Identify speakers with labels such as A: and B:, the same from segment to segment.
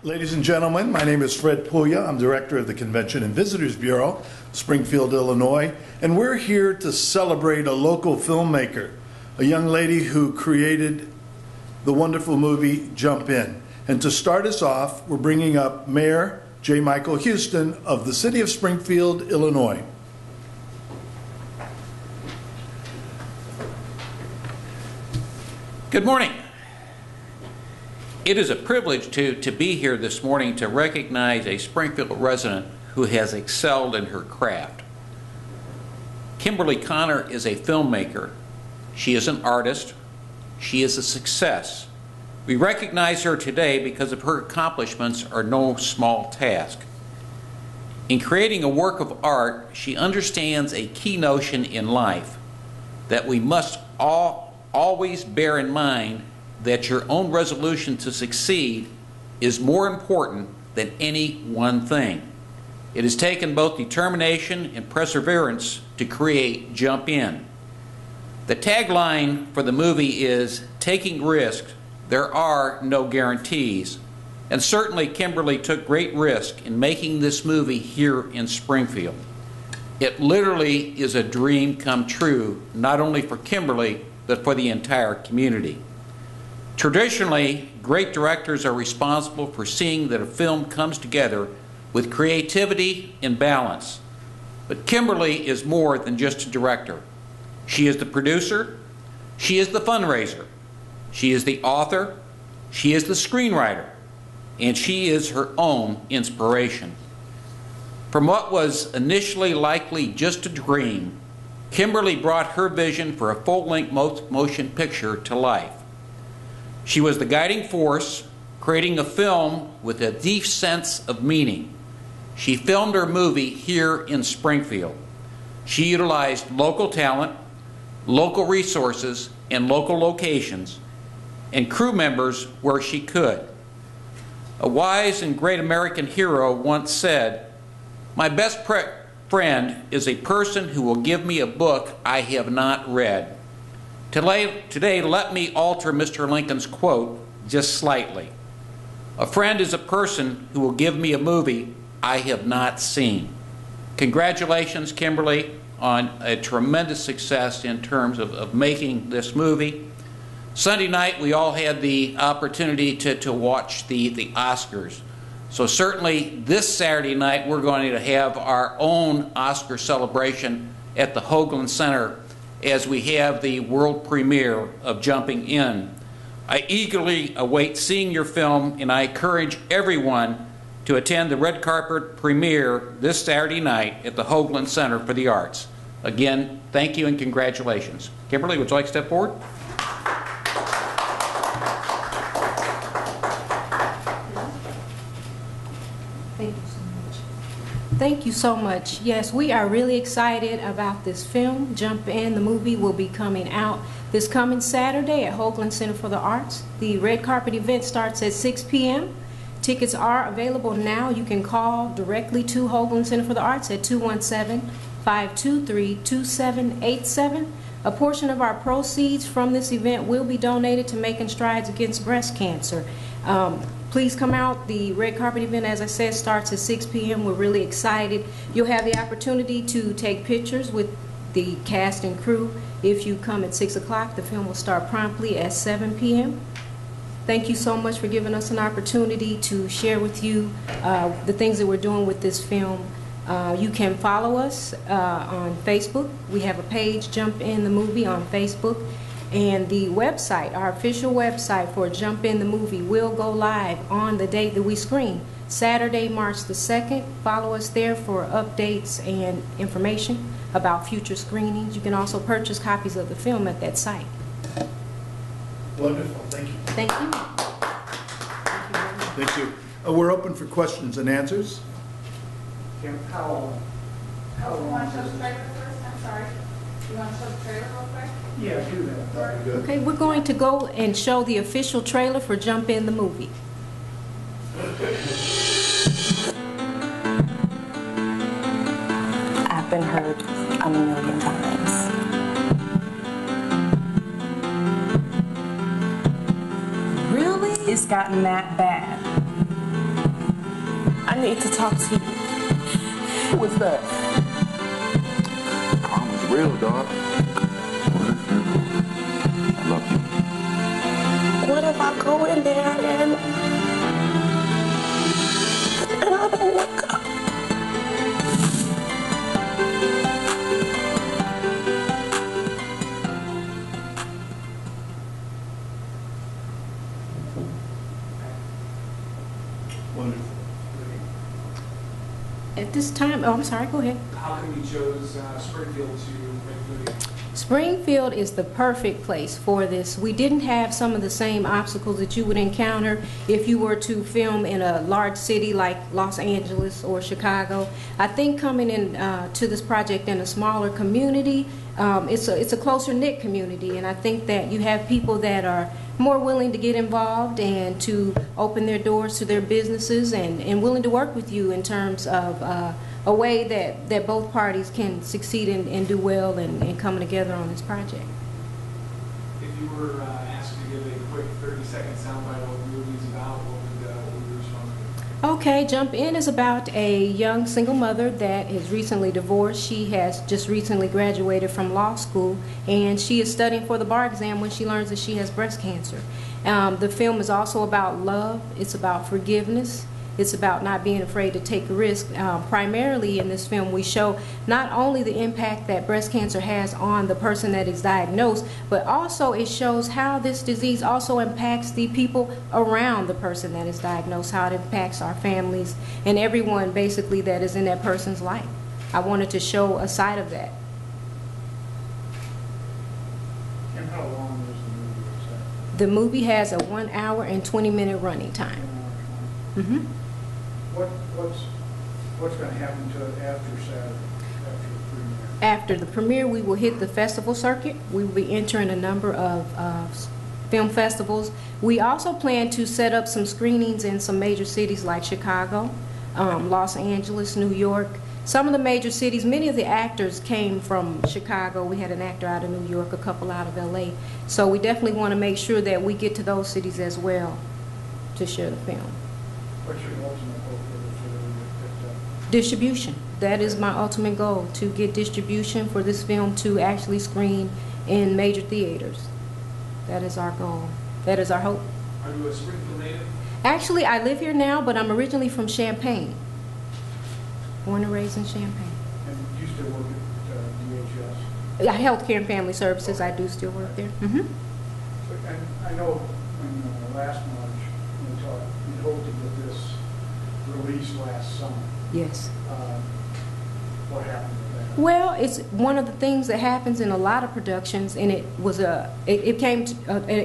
A: Ladies and gentlemen, my name is Fred Puglia. I'm director of the Convention and Visitors Bureau, Springfield, Illinois, and we're here to celebrate a local filmmaker, a young lady who created the wonderful movie Jump In. And to start us off, we're bringing up Mayor J. Michael Houston of the city of Springfield, Illinois.
B: Good morning. It is a privilege to be here this morning to recognize a Springfield resident who has excelled in her craft. Kimberly Connor is a filmmaker. She is an artist. She is a success. We recognize her today because of her accomplishments are no small task. In creating a work of art, she understands a key notion in life that we must always bear in mind that your own resolution to succeed is more important than any one thing. It has taken both determination and perseverance to create Jump In. The tagline for the movie is, "Taking risks, there are no guarantees." And certainly Kimberly took great risk in making this movie here in Springfield. It literally is a dream come true, not only for Kimberly, but for the entire community. Traditionally, great directors are responsible for seeing that a film comes together with creativity and balance. But Kimberly is more than just a director. She is the producer, she is the fundraiser, she is the author, she is the screenwriter, and she is her own inspiration. From what was initially likely just a dream, Kimberly brought her vision for a full-length motion picture to life. She was the guiding force, creating a film with a deep sense of meaning. She filmed her movie here in Springfield. She utilized local talent, local resources, and local locations, and crew members where she could. A wise and great American hero once said, "My best friend is a person who will give me a book I have not read." Today, let me alter Mr. Lincoln's quote just slightly. A friend is a person who will give me a movie I have not seen. Congratulations, Kimberly, on a tremendous success in terms of making this movie. Sunday night, we all had the opportunity to watch the Oscars. So certainly this Saturday night, we're going to have our own Oscar celebration at the Hoagland Center as we have the world premiere of Jumping In. I eagerly await seeing your film, and I encourage everyone to attend the red carpet premiere this Saturday night at the Hoagland Center for the Arts. Again, thank you and congratulations. Kimberly, would you like to step forward?
C: Thank you so much. Yes, we are really excited about this film, Jump In. The movie will be coming out this coming Saturday at Hoagland Center for the Arts. The red carpet event starts at 6 p.m. Tickets are available now. You can call directly to Hoagland Center for the Arts at 217-523-2787. A portion of our proceeds from this event will be donated to Making Strides Against Breast Cancer. Please come out. The red carpet event, as I said, starts at 6 p.m. We're really excited. You'll have the opportunity to take pictures with the cast and crew. If you come at 6 o'clock, the film will start promptly at 7 p.m. Thank you so much for giving us an opportunity to share with you the things that we're doing with this film. You can follow us on Facebook. We have a page, Jump In the Movie, on Facebook. And the website, our official website for Jump In the Movie, will go live on the date that we screen, Saturday, March the 2nd. Follow us there for updates and information about future screenings. You can also purchase copies of the film at that site.
A: Wonderful. Thank you.
C: Thank you.
A: Thank you.
D: We're open for questions and answers.
E: Kim, how long
F: You want to show the trailer first? I'm sorry. You want to show the trailer real quick?
E: Yeah, do that.
A: That'd be good.
C: Okay, we're going to go and show the official trailer for Jump In the Movie.
G: I've been hurt a million times. Really? It's gotten that bad. need to talk to you.
H: Who is that? Karma's real, dog. I love you.
G: What if I go in there and I don't look up?
A: Wonderful.
C: At this time, oh, I'm sorry, go ahead.
E: How come you chose Springfield to make the movie?
C: Springfield is the perfect place for this. We didn't have some of the same obstacles that you would encounter if you were to film in a large city like Los Angeles or Chicago. I think coming in to this project in a smaller community, it's a closer knit community, and I think that you have people that are more willing to get involved and to open their doors to their businesses and willing to work with you in terms of a way that both parties can succeed and do well and coming together on this project.
E: If you were asked to give a quick 30-second soundbite of what the movie is about, what would your response be?
C: Okay, Jump In is about a young single mother that is recently divorced. She has just recently graduated from law school, and she is studying for the bar exam when she learns that she has breast cancer. The film is also about love. It's about forgiveness. It's about not being afraid to take a risk. Primarily in this film, we show not only the impact that breast cancer has on the person that is diagnosed, but also it shows how this disease also impacts the people around the person that is diagnosed, how it impacts our families and everyone basically that is in that person's life. I wanted to show a side of that.
E: And how long was the movie?
C: The movie has a 1 hour and 20-minute running time. Mm-hmm.
E: What's going to happen to it after Saturday, after the premiere?
C: After the premiere, we will hit the festival circuit. We will be entering a number of film festivals. We also plan to set up some screenings in some major cities like Chicago, Los Angeles, New York. Some of the major cities, many of the actors came from Chicago. We had an actor out of New York, a couple out of LA. So we definitely want to make sure that we get to those cities as well to share the film.
E: What's your ultimate hope for the film to get picked up?
C: Distribution. That is my ultimate goal, to get distribution for this film to actually screen in major theaters. That is our goal. That is our hope.
E: Are you a Springfield native?
C: Actually, I live here now, but I'm originally from Champaign. Born and raised in Champaign.
E: And you still work at DHS?
C: Healthcare and Family Services, I do still work there. Mm-hmm.
E: And I know when last March we talked, we hoped to get this released last summer.
C: Yes.
E: What happened with that?
C: Well, it's one of the things that happens in a lot of productions, and it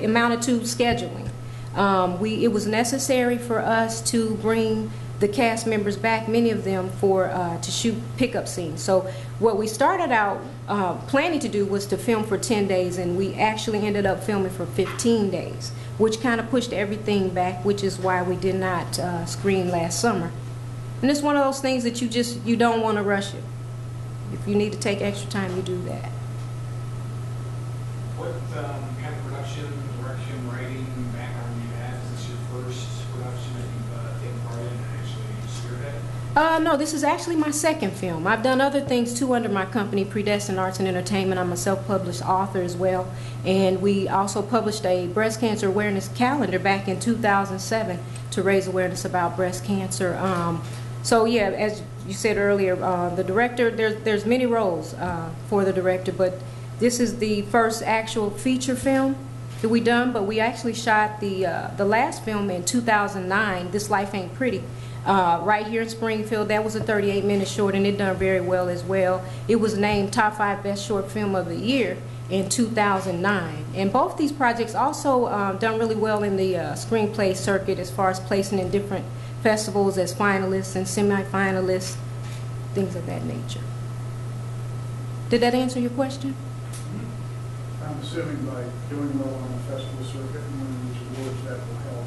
C: amounted to scheduling. It was necessary for us to bring the cast members back, many of them, to shoot pickup scenes. So what we started out planning to do was to film for 10 days, and we actually ended up filming for 15 days, which kind of pushed everything back, which is why we did not screen last summer. And it's one of those things that you don't want to rush it. If you need to take extra time, you do that.
E: What kind of production, direction, writing background do you have? Is this your first production that you've taken part in and actually spearheaded?
C: No, this is actually my second film. I've done other things too under my company, Predestined Arts and Entertainment. I'm a self-published author as well. And we also published a breast cancer awareness calendar back in 2007 to raise awareness about breast cancer. So yeah, as you said earlier, the director, there's many roles for the director, but this is the first actual feature film that we done, but we actually shot the last film in 2009, This Life Ain't Pretty, right here in Springfield. That was a 38-minute short, and it done very well as well. It was named Top 5 Best Short Film of the Year in 2009. And both these projects also done really well in the screenplay circuit as far as placing in different festivals as finalists and semi-finalists, things of that nature. Did that answer your question?
E: I'm assuming by doing well on the festival circuit and winning these awards, that will help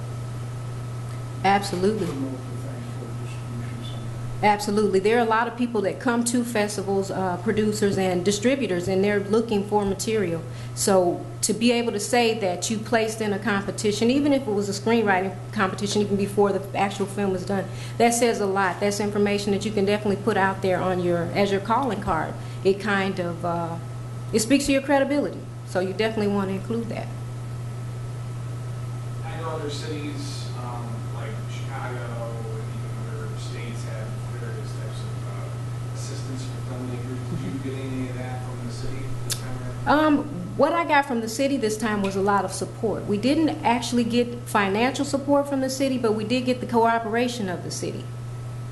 C: Absolutely.
E: promote the thing for distribution somewhere.
C: Absolutely. There are a lot of people that come to festivals, producers and distributors, and they're looking for material. So to be able to say that you placed in a competition, even if it was a screenwriting competition, even before the actual film is done, that says a lot. That's information that you can definitely put out there on as your calling card. It kind of, it speaks to your credibility. So you definitely want to include that.
E: I know other cities, like Chicago and even other states have various types of assistance for filmmakers. Did you get any of that from the city this time around?
C: What I got from the city this time was a lot of support. We didn't actually get financial support from the city, but we did get the cooperation of the city.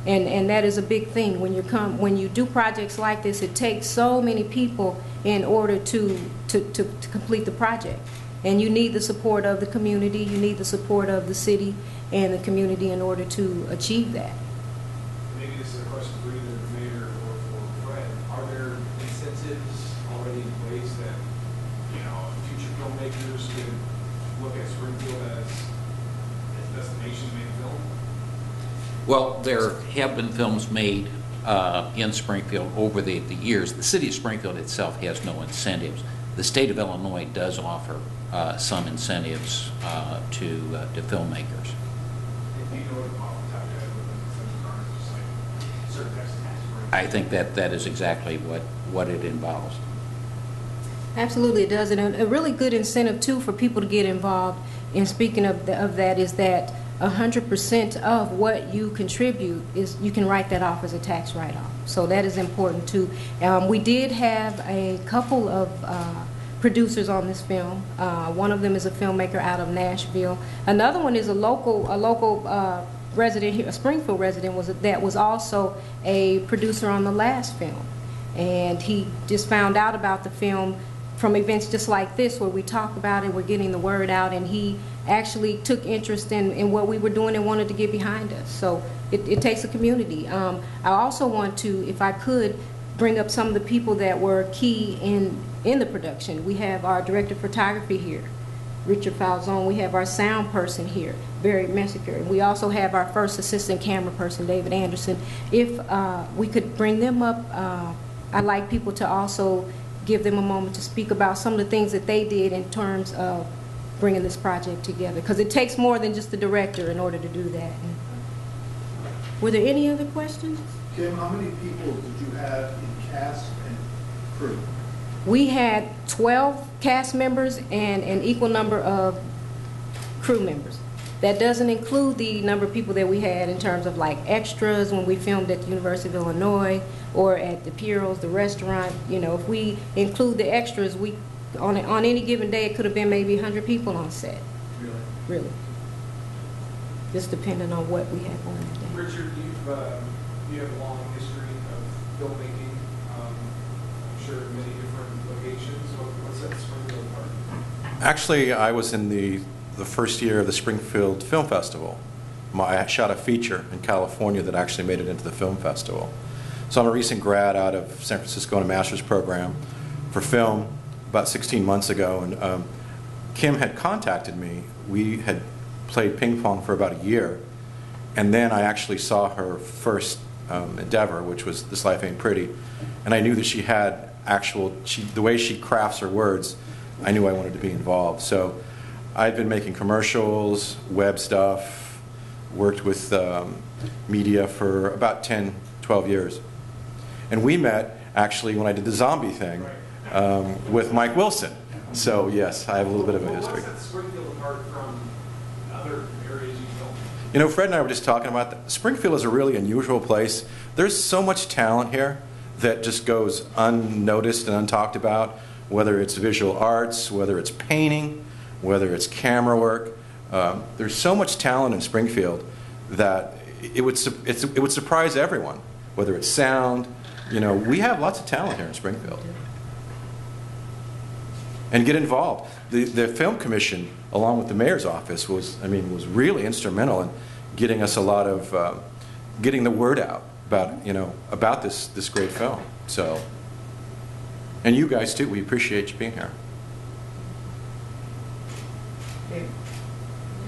C: And that is a big thing. When you do projects like this, it takes so many people in order to complete the project. And you need the support of the community, you need the support of the city and the community in order to achieve that.
E: Maybe this is a question for either the mayor or for Fred. Are there incentives already in place that, future filmmakers could look at Springfield as a destination to make film?
B: Well, there have been films made in Springfield over the years. The city of Springfield itself has no incentives. The state of Illinois does offer some incentives to filmmakers.
E: If you know what off the top of your head, what those incentives are, just like certain types of tax breaks.
B: I think that is exactly what it involves.
C: Absolutely, it does. And a really good incentive, too, for people to get involved. And speaking of that is that 100% of what you contribute is you can write that off as a tax write-off. So that is important, too. We did have a couple of producers on this film. One of them is a filmmaker out of Nashville. Another one is a local resident here, a Springfield resident, that was also a producer on the last film. And he just found out about the film from events just like this, where we talk about it, we're getting the word out, and he actually took interest in what we were doing and wanted to get behind us. So it takes a community. I also want to, if I could, bring up some of the people that were key in the production. We have our director of photography here, Richard Falzone. We have our sound person here, Barry Messiker. And we also have our first assistant camera person, David Anderson. If we could bring them up, I'd like people to also give them a moment to speak about some of the things that they did in terms of bringing this project together, because it takes more than just the director in order to do that. Were there any other questions?
D: Kim, how many people did you have in cast and crew?
C: We had 12 cast members and an equal number of crew members. That doesn't include the number of people that we had in terms of like extras when we filmed at the University of Illinois or at the Piero's, the restaurant. If we include the extras, on any given day it could have been maybe 100 people on set. Really. Just depending on what we had on that day.
E: Richard, you have a long history of filmmaking. I'm sure many different locations. What's that Springfield part?
I: Actually, I was in the first year of the Springfield Film Festival. I shot a feature in California that actually made it into the film festival. So I'm a recent grad out of San Francisco in a master's program for film about 16 months ago, and Kim had contacted me. We had played ping pong for about a year, and then I actually saw her first endeavor, which was This Life Ain't Pretty, and I knew that she had the way she crafts her words, I knew I wanted to be involved. So I've been making commercials, web stuff, worked with media for about 10, 12 years. And we met, actually, when I did the zombie thing with Mike Wilson. So, yes, I have a little bit of a history.
E: What's that Springfield apart from other areas you filmed?
I: Fred and I were just talking about that. Springfield is a really unusual place. There's so much talent here that just goes unnoticed and untalked about, whether it's visual arts, whether it's painting, whether it's camera work. There's so much talent in Springfield that it would surprise everyone, whether it's sound. We have lots of talent here in Springfield. And get involved. The Film Commission, along with the mayor's office, was really instrumental in getting us a lot of, getting the word out about this great film. So, and you guys too, we appreciate you being here.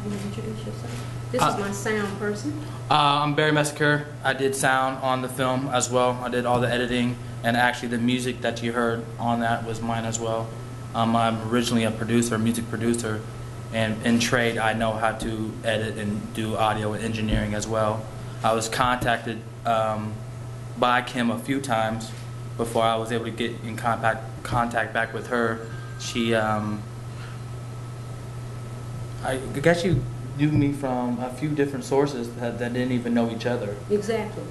C: You wanna introduce yourself? This is my sound person.
J: I'm Barry Messiker. I did sound on the film as well. I did all the editing, and actually the music that you heard on that was mine as well. I'm originally a producer, music producer, and in trade I know how to edit and do audio and engineering as well. I was contacted by Kim a few times before I was able to get in contact back with her. She, I guess you knew me from a few different sources that didn't even know each other.
C: Exactly.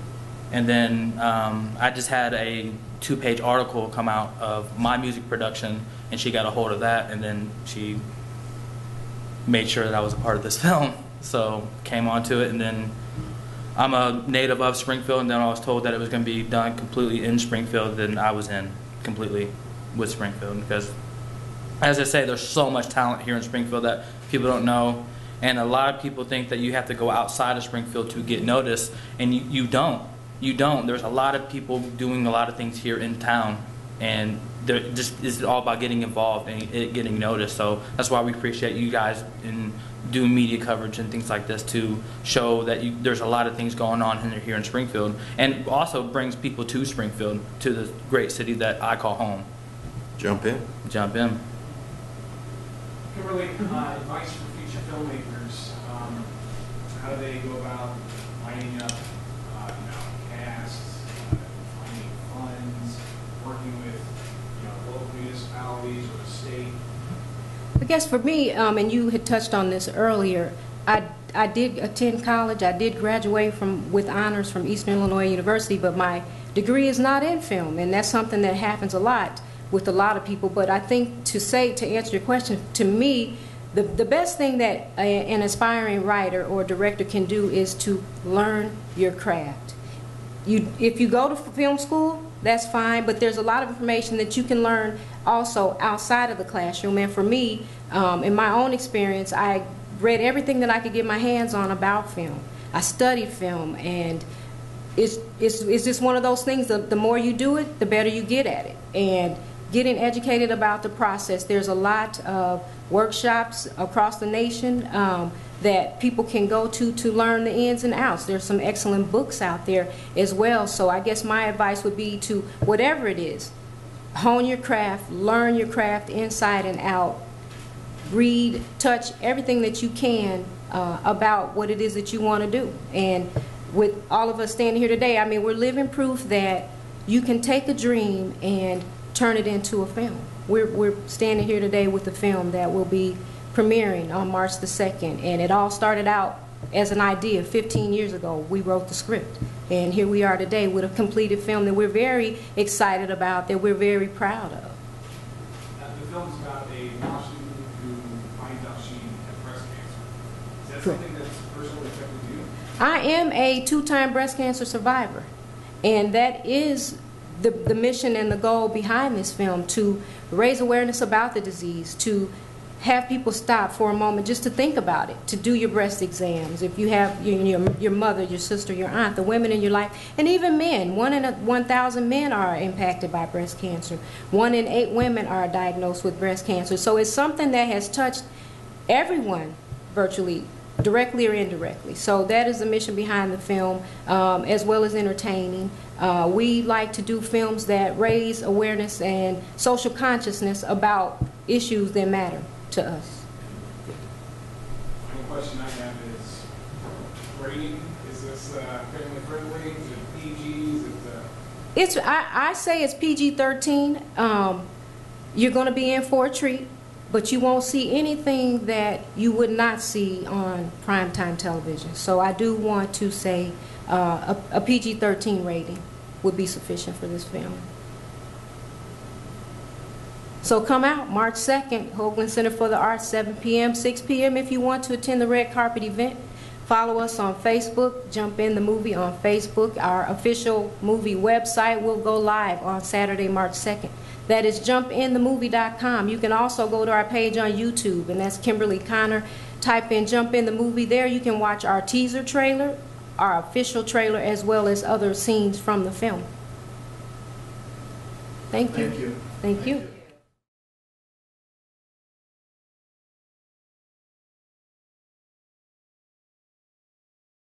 J: And then I just had a 2-page article come out of my music production, and she got a hold of that, and then she made sure that I was a part of this film. So came onto it, and then I'm a native of Springfield, and then I was told that it was going to be done completely in Springfield, then I was in completely with Springfield, because as I say, there's so much talent here in Springfield that people don't know, and a lot of people think that you have to go outside of Springfield to get noticed, and you don't. You don't. There's a lot of people doing a lot of things here in town, and it's all about getting involved and it getting noticed. So that's why we appreciate you guys in doing media coverage and things like this to show that there's a lot of things going on here in Springfield, and also brings people to Springfield, to the great city that I call home.
I: Jump in.
J: Jump in.
E: Kimberly, advice for future filmmakers. How do they go about lining up, casts, finding funds, working with, local municipalities or the state?
C: I guess for me, and you had touched on this earlier, I did attend college. I did graduate with honors from Eastern Illinois University, but my degree is not in film, and that's something that happens a lot with a lot of people. But I think to answer your question, to me, the best thing that an aspiring writer or director can do is to learn your craft. If you go to film school, that's fine, but there's a lot of information that you can learn also outside of the classroom. And for me, in my own experience, I read everything that I could get my hands on about film. I studied film, and it's just one of those things, the more you do it, the better you get at it. And getting educated about the process, there's a lot of workshops across the nation that people can go to learn the ins and outs. There's some excellent books out there as well. So I guess my advice would be to, whatever it is, hone your craft, learn your craft inside and out, read, touch everything that you can about what it is that you want to do. And with all of us standing here today, I mean, we're living proof that you can take a dream and turn it into a film. We're standing here today with a film that will be premiering on March the 2nd, and it all started out as an idea 15 years ago. We wrote the script, and here we are today with a completed film that we're very excited about, that we're very proud of.
E: The film's about a law student who finds out she has breast cancer. Is that something that's personally affected you?
C: I am a 2-time breast cancer survivor, and that is the mission and the goal behind this film, to raise awareness about the disease, to have people stop for a moment just to think about it, to do your breast exams. If you have your mother, your sister, your aunt, the women in your life, and even men. 1 in 1,000 men are impacted by breast cancer. 1 in 8 women are diagnosed with breast cancer. So it's something that has touched everyone virtually, directly or indirectly. So that is the mission behind the film, as well as entertaining. We like to do films that raise awareness and social consciousness about issues that matter to us.
E: One question I have is rating. Is this family friendly? Is it PG? Is it
C: I say it's PG-13. You're going to be in for a treat, but you won't see anything that you would not see on primetime television. So I do want to say a PG-13 rating would be sufficient for this film. So come out March 2nd, Hoagland Center for the Arts, 7 p.m., 6 p.m. if you want to attend the red carpet event. Follow us on Facebook, Jump In the Movie on Facebook. Our official movie website will go live on Saturday, March 2nd. That is jumpinthemovie.com. You can also go to our page on YouTube, and that's Kimberly Connor. Type in Jump In the Movie there. You can watch our teaser trailer, our official trailer, as well as other scenes from the film. Thank you.
A: Thank you.
C: Thank you.